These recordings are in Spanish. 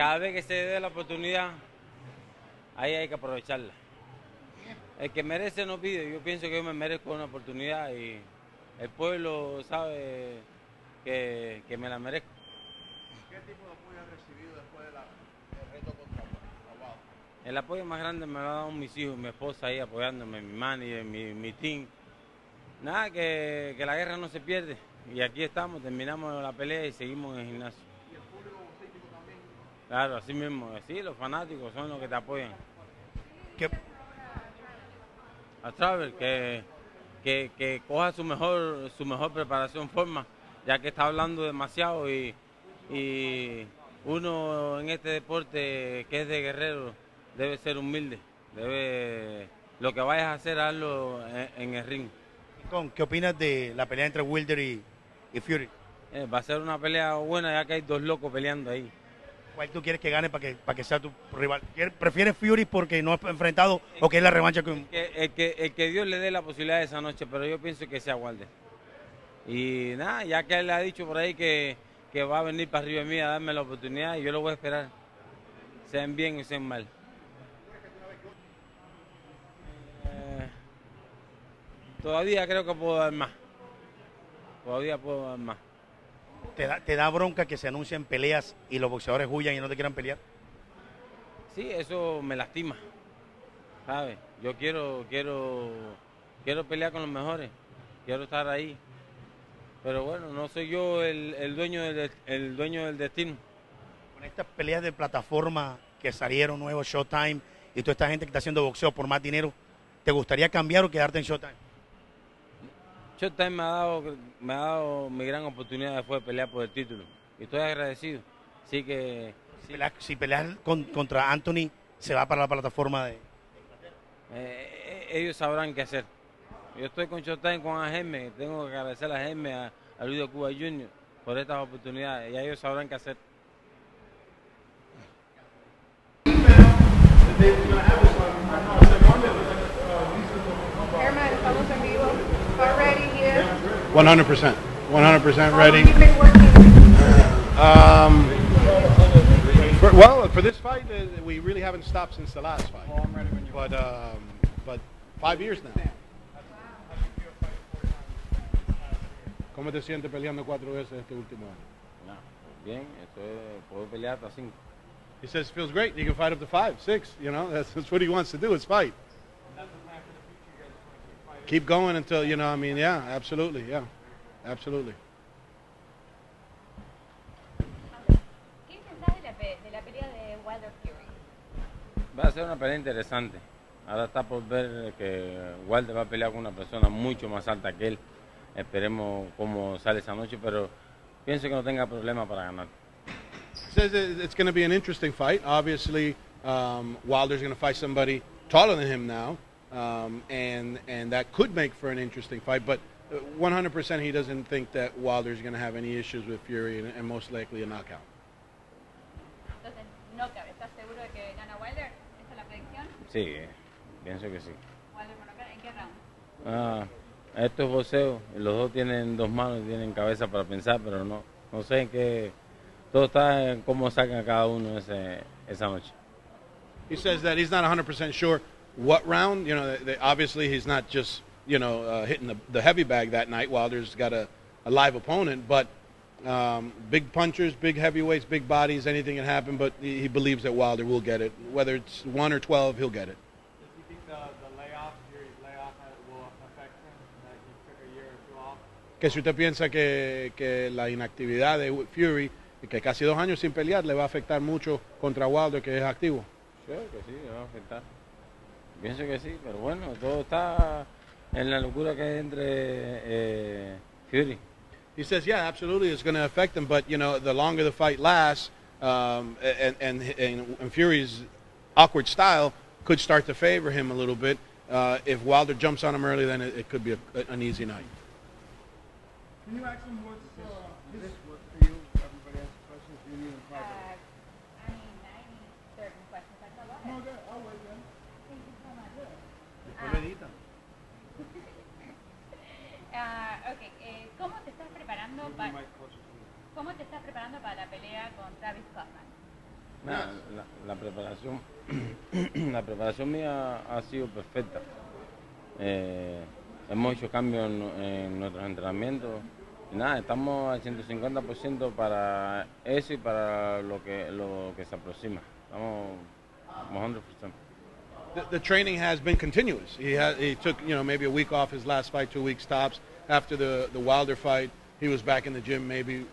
cada vez que se dé la oportunidad, ahí hay que aprovecharla. El que merece no pide, yo pienso que yo me merezco una oportunidad y el pueblo sabe que me la merezco. ¿Qué tipo de apoyo has recibido después del reto contra Aguado? El apoyo más grande me lo ha dado mis hijos, mi esposa ahí apoyándome, mi manager, mi team. Nada, que la guerra no se pierde. Y aquí estamos, terminamos la pelea y seguimos en el gimnasio. ¿Y el público boxístico también? Claro, así mismo, sí, los fanáticos son los que te apoyan. ¿Qué? A Travel, que coja su mejor preparación, forma, ya que está hablando demasiado y uno en este deporte que es de guerrero debe ser humilde, lo que vayas a hacer, hazlo en el ring. ¿Qué opinas de la pelea entre Wilder y Fury? Va a ser una pelea buena ya que hay dos locos peleando ahí. ¿Cuál tú quieres que gane para que sea tu rival? ¿Prefieres Fury porque no ha enfrentado o que es la revancha con...? El que Dios le dé la posibilidad esa noche, pero yo pienso que sea Wilder. Y nada, ya que él le ha dicho por ahí que va a venir para arriba de mí a darme la oportunidad, y yo lo voy a esperar, sean bien o sean mal. Todavía creo que puedo dar más. Todavía puedo dar más. ¿Te da bronca que se anuncien peleas y los boxeadores huyan y no te quieran pelear? Sí, eso me lastima, ¿sabes? Yo quiero pelear con los mejores, quiero estar ahí. Pero bueno, no soy yo el dueño del destino. Con estas peleas de plataforma que salieron nuevos, Showtime, y toda esta gente que está haciendo boxeo por más dinero, ¿te gustaría cambiar o quedarte en Showtime? Showtime me ha dado mi gran oportunidad después de pelear por el título. Y estoy agradecido. Así que... Sí. Si peleas contra Anthony, se va para la plataforma de... ellos sabrán qué hacer. Yo estoy con Showtime, con AGM, tengo que agradecer a AGM, a Luis de Cuba Jr. por estas oportunidades, y ellos sabrán qué hacer. Herman, estamos en vivo. Are ready here? 100% ready. How long have you been working? Well, for this fight, we really haven't stopped since the last fight. Well, I'm ready when you are. But 5 years now. ¿Cómo te sientes peleando 4 veces este último año? No, bien, puedo pelear hasta 5. He says it feels great. He can fight up to 5, 6. You know, that's what he wants to do. Is fight. Keep going until, you know, I mean, yeah, absolutely, yeah, absolutely. ¿Qué pensás de la pelea de Wilder Fury? Va a ser una pelea interesante. Ahora está por ver que Wilder va a pelear con una persona mucho más alta que él. Esperemos cómo sale esa noche, pero pienso que no tenga problema para ganar. Says it's going to be an interesting fight. Obviously, Wilder's going to fight somebody taller than him now, and that could make for an interesting fight. But 100% he doesn't think that Wilder's going to have any issues with Fury and most likely a knockout. Entonces, knockout. ¿Estás seguro de que gana Wilder? ¿Esa es la predicción? Sí, pienso que sí. Wilder por knockout. ¿En qué round? Esto es boxeo, los dos tienen 2 manos y tienen cabeza para pensar, pero no sé en qué, todo está en cómo sacan cada uno esa noche. He says that he's not 100% sure what round. You know, obviously he's not just, you know, hitting the heavy bag that night. Wilder's got a live opponent, but big punchers, big heavyweights, big bodies, anything can happen, but he believes that Wilder will get it. Whether it's 1 or 12, he'll get it. Does he think the layoff, Fury's layoff, will affect him? That he took a year or 2 off? Que si usted piensa que la inactividad de Fury, que casi 2 años sin pelear, le va a afectar mucho contra Wilder, que es activo. Creo que sí, le va a afectar. Pienso que sí, pero bueno, todo está en la locura que hay entre Fury. He says, yeah, absolutely, it's going to affect him, but, you know, the longer the fight lasts, and Fury's awkward style could start to favor him a little bit. If Wilder jumps on him early, then it could be an easy night. Can you ask him what's this work for you? Everybody asks questions. Do you need a private? I need certain questions. That's a lot. No, good. I'll wait then. Thank you so much. Después lo editan. Okay, ¿cómo te estás preparando para la pelea con Travis Kaufman? Nada, la preparación, la preparación mía ha sido perfecta. Hemos hecho cambios en nuestros entrenamientos. Y nada, estamos al 150% para eso y para lo que se aproxima. Estamos 100%. The training has been continuous. He took maybe a week off his last fight, 2 weeks tops. After the Wilder fight, he was back in the gym maybe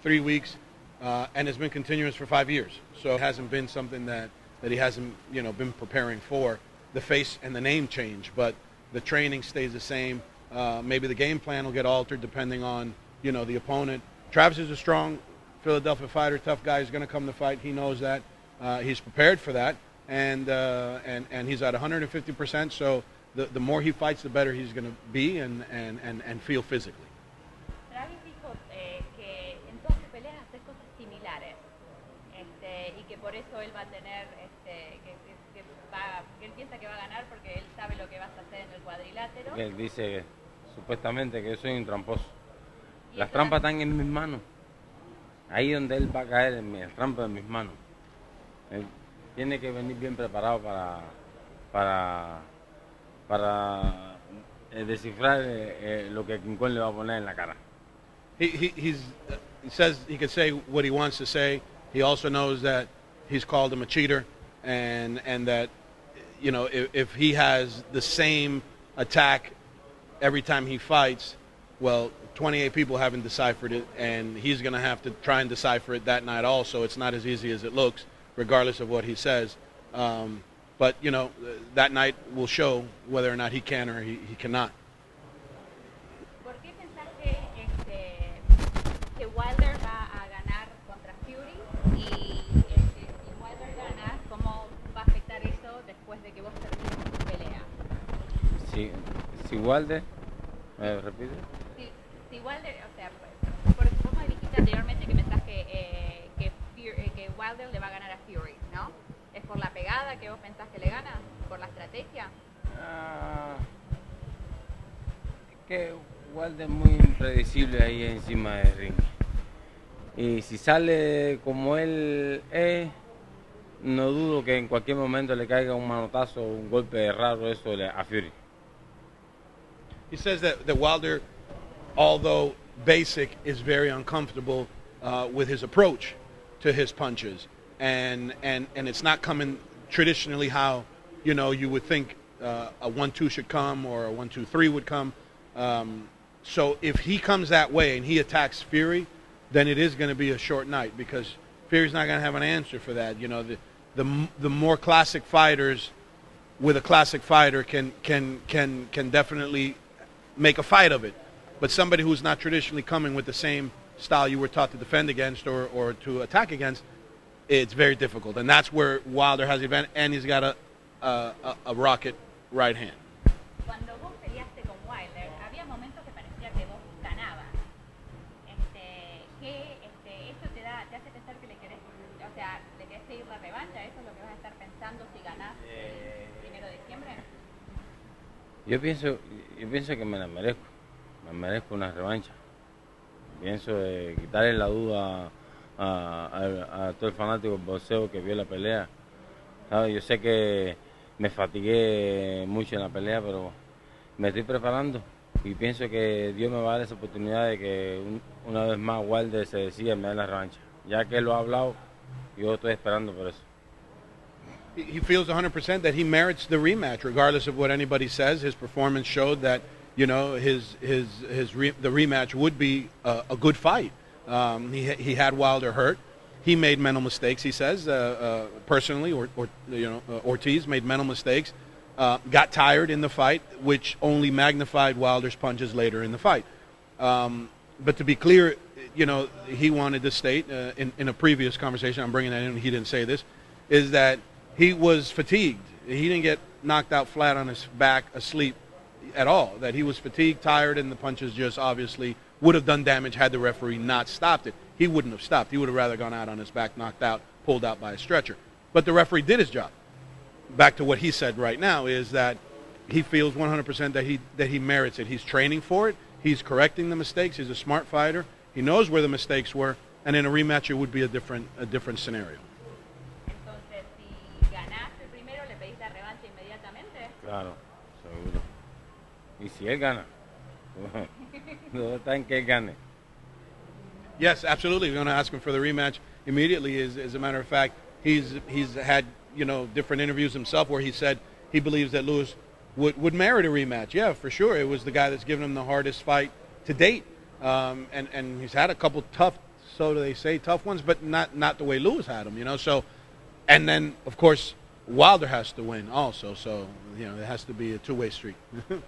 3 weeks, and it's been continuous for 5 years. So it hasn't been something that he hasn't been preparing for. The face and the name change, but the training stays the same. Maybe the game plan will get altered depending on the opponent. Travis is a strong Philadelphia fighter, tough guy. He's going to come to fight. He knows that. He's prepared for that. And he's at 150%. So the more he fights, the better he's going to be and feel physically. Travis dijo que en todas sus peleas hace cosas similares y que por eso él va a tener, que él piensa que va a ganar porque él sabe lo que vas a hacer en el cuadrilátero. Él dice supuestamente que yo soy un tramposo. Las trampas están en mis manos. Ahí donde él va a caer, en las trampas de mis manos. Él tiene que venir bien preparado para descifrar lo que King Kong le va a poner en la cara. He says he can say what he wants to say. He also knows that he's called him a cheater, and that if he has the same attack every time he fights, well, 28 people haven't deciphered it, and he's going to have to try and decipher it that night also. It's not as easy as it looks, regardless of what he says. But that night will show whether or not he can or he cannot. ¿Por qué pensás que Wilder va a ganar contra Fury y si Wilder gana, cómo va a afectar eso después de que vos termines tu pelea? Si Wilder, ¿me repite? Si Wilder, o sea, vos me dijiste anteriormente que pensás que Wilder le va a ganar a Fury, ¿no? ¿Es por la pegada que vos pensás que le gana? ¿Por la estrategia? Es que Wilder es muy impredecible ahí encima del ring. Y si sale como él es, no dudo que en cualquier momento le caiga un manotazo o un golpe raro eso a Fury. He says that Wilder, although basic, is very uncomfortable with his approach to his punches. And it's not coming traditionally how you would think a 1-2 should come or a 1-2-3 would come. So if he comes that way and he attacks Fury, then it is going to be a short night because Fury's not going to have an answer for that. The more classic fighters with a classic fighter can definitely make a fight of it. But somebody who's not traditionally coming with the same style you were taught to defend against or to attack against, it's very difficult. And that's where Wilder has the advantage, and he's got a rocket right hand. Cuando vos peleaste con Wilder, había momentos que parecía que vos ganabas. ¿Eso te hace pensar que le querés seguir la revancha? ¿Eso es lo que vas a estar pensando si ganás el 1 de diciembre? Yo pienso que me la merezco. Me merezco una revancha. Pienso quitarle la duda a todo el fanático del boxeo que vio la pelea. ¿Sabes? Yo sé que me fatigué mucho en la pelea, pero me estoy preparando y pienso que Dios me va a dar esa oportunidad de que una vez más Wilder se decida y me dé la revancha. Ya que él lo ha hablado, yo estoy esperando por eso. He feels 100% that he merits the rematch, regardless of what anybody says. His performance showed that the rematch would be a good fight. He had Wilder hurt. He made mental mistakes. He says personally, Ortiz made mental mistakes. Got tired in the fight, which only magnified Wilder's punches later in the fight. But to be clear, he wanted to state in a previous conversation, I'm bringing that in, he didn't say this, is that he was fatigued. He didn't get knocked out flat on his back asleep at all. That he was fatigued, tired, and the punches just obviously would have done damage had the referee not stopped it. He wouldn't have stopped. He would have rather gone out on his back, knocked out, pulled out by a stretcher. But the referee did his job. Back to what he said right now is that he feels 100% that he merits it. He's training for it. He's correcting the mistakes. He's a smart fighter. He knows where the mistakes were, and in a rematch it would be a different scenario. Claro, seguro. Y si él gana, no está en que él gane. Yes, absolutely. We're going to ask him for the rematch immediately. As a matter of fact, he's had different interviews himself where he said he believes that Lewis would merit a rematch. Yeah, for sure. It was the guy that's given him the hardest fight to date, and he's had a couple tough, so they say, tough ones, but not the way Lewis had them. So, and then of course Wilder has to win also. So it has to be a two-way street. Con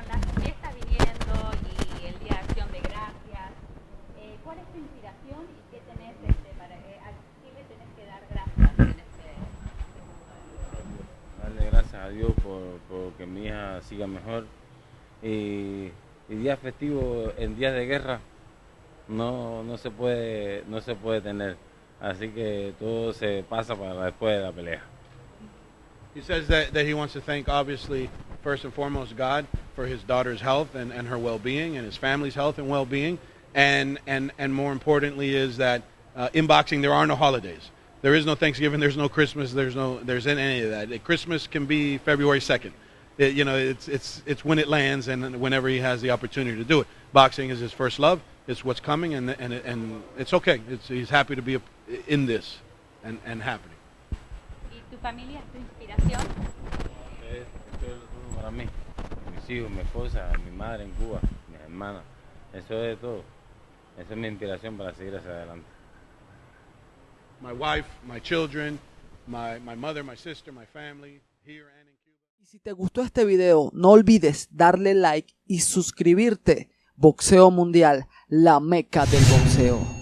las fiestas viniendo y el Día de Acción de Gracias, ¿cuál es tu inspiración y qué tenés a qué le tenés que dar gracias en este mundo? Darle gracias a Dios por que mi hija siga mejor. Y días festivos en días de guerra no se puede tener. Así que todo se pasa para después de la pelea. He says that he wants to thank, obviously, first and foremost, God for his daughter's health and her well-being, and his family's health and well-being, and more importantly is that in boxing there are no holidays. There is no Thanksgiving, there's no Christmas, there's any of that. Christmas can be February 2nd. It's when it lands and whenever he has the opportunity to do it. Boxing is his first love. It's what's coming, and it's okay. He's happy to be in this and happening. ¿Y tu familia es tu inspiración? Esto es todo para mí. Mis hijos, mi esposa, mi madre en Cuba, mis hermanas. Eso es todo. Esa es mi inspiración para seguir hacia adelante. My wife, my children, my mother, my sister, my family, here and in Cuba. Y si te gustó este video, no olvides darle like y suscribirte. Boxeo Mundial, la meca del boxeo.